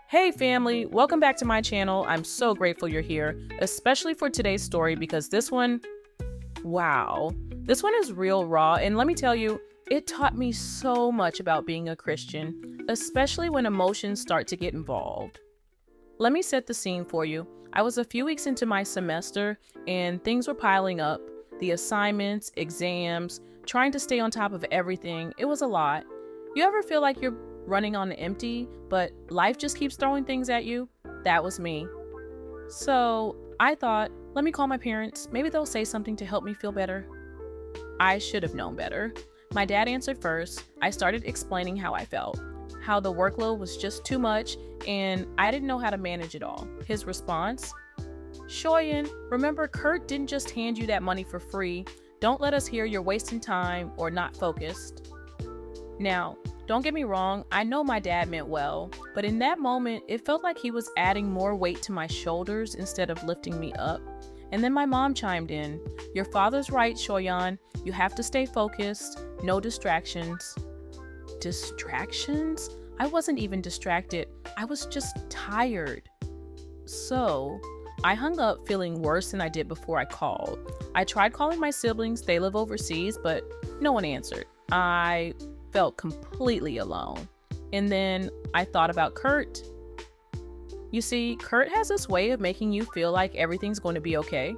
Hey family, welcome back to my channel. I'm so grateful you're here, especially for today's story because wow, this one is real raw, and let me tell you, it taught me so much about being a Christian, especially when emotions start to get involved. Let me set the scene for you. I was a few weeks into my semester and things were piling up. The assignments, exams, trying to stay on top of everything. It was a lot. You ever feel like you're running on empty, but life just keeps throwing things at you? That was me. So I thought, let me call my parents. Maybe they'll say something to help me feel better. I should have known better. My dad answered first. I started explaining how I felt, how the workload was just too much, and I didn't know how to manage it all. His response? Shoyan, remember Kirk didn't just hand you that money for free. Don't let us hear you're wasting time or not focused. Now, don't get me wrong, I know my dad meant well, but in that moment, it felt like he was adding more weight to my shoulders instead of lifting me up. And then my mom chimed in. Your father's right, Shoyan. You have to stay focused, no distractions. Distractions? I wasn't even distracted. I was just tired. So, I hung up feeling worse than I did before I called. I tried calling my siblings, they live overseas, but no one answered. I felt completely alone. And then I thought about Kurt. You see, Kurt has this way of making you feel like everything's going to be okay.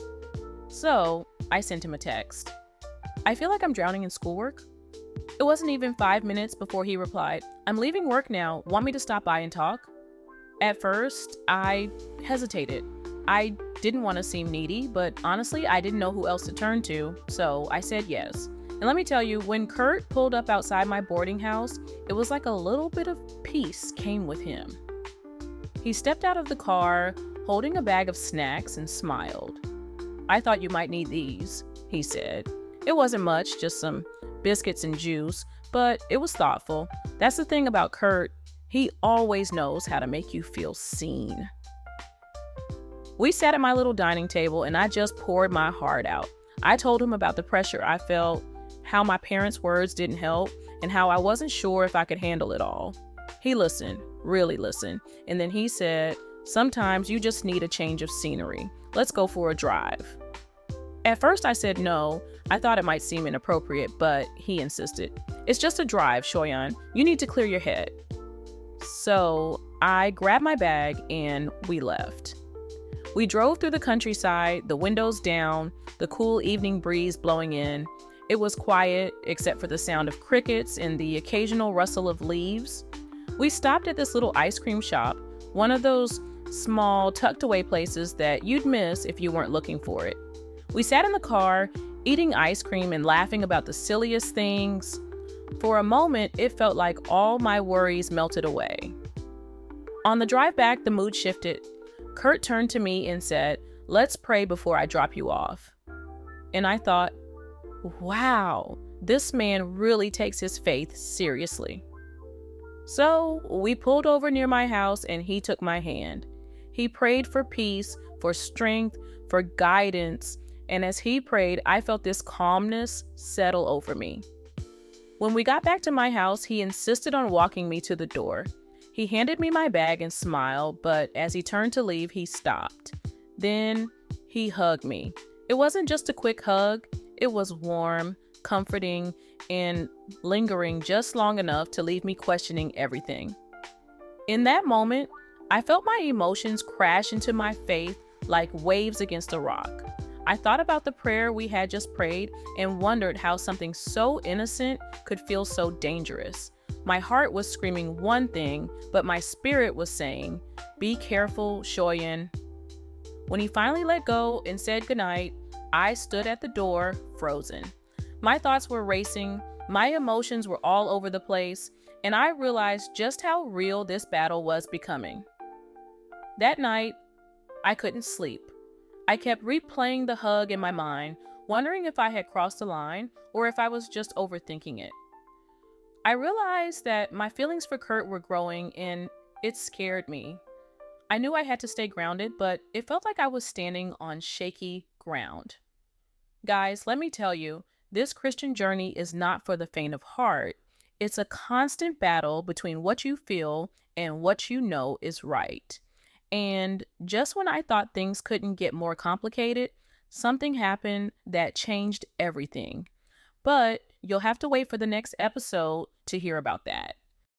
So I sent him a text. I feel like I'm drowning in schoolwork. It wasn't even 5 minutes before he replied, I'm leaving work now. Want me to stop by and talk? At first, I hesitated. I didn't want to seem needy, but honestly, I didn't know who else to turn to, so I said yes. And let me tell you, when Kurt pulled up outside my boarding house, it was like a little bit of peace came with him. He stepped out of the car, holding a bag of snacks, and smiled. I thought you might need these, he said. It wasn't much, just some biscuits and juice, but it was thoughtful. That's the thing about Kurt. He always knows how to make you feel seen. We sat at my little dining table, and I just poured my heart out. I told him about the pressure I felt, how my parents' words didn't help, and how I wasn't sure if I could handle it all. He listened, really listened, and then he said, sometimes you just need a change of scenery. Let's go for a drive. At first I said no. I thought it might seem inappropriate, but he insisted. It's just a drive, Shoyan. You need to clear your head. So I grabbed my bag and we left. We drove through the countryside, the windows down, the cool evening breeze blowing in. It was quiet, except for the sound of crickets and the occasional rustle of leaves. We stopped at this little ice cream shop, one of those small, tucked away places that you'd miss if you weren't looking for it. We sat in the car, eating ice cream and laughing about the silliest things. For a moment, it felt like all my worries melted away. On the drive back, the mood shifted. Kurt turned to me and said, let's pray before I drop you off. And I thought, wow, this man really takes his faith seriously. So we pulled over near my house and he took my hand. He prayed for peace, for strength, for guidance, and as he prayed, I felt this calmness settle over me. When we got back to my house, he insisted on walking me to the door. He handed me my bag and smiled, but as he turned to leave, he stopped. Then he hugged me. It wasn't just a quick hug. It was warm, comforting, and lingering just long enough to leave me questioning everything. In that moment, I felt my emotions crash into my faith like waves against a rock. I thought about the prayer we had just prayed and wondered how something so innocent could feel so dangerous. My heart was screaming one thing, but my spirit was saying, be careful, Shoyan. When he finally let go and said goodnight, I stood at the door, frozen. My thoughts were racing, my emotions were all over the place, and I realized just how real this battle was becoming. That night, I couldn't sleep. I kept replaying the hug in my mind, wondering if I had crossed the line or if I was just overthinking it. I realized that my feelings for Kurt were growing and it scared me. I knew I had to stay grounded, but it felt like I was standing on shaky ground. Guys, let me tell you, this Christian journey is not for the faint of heart. It's a constant battle between what you feel and what you know is right. And just when I thought things couldn't get more complicated, something happened that changed everything. But you'll have to wait for the next episode to hear about that.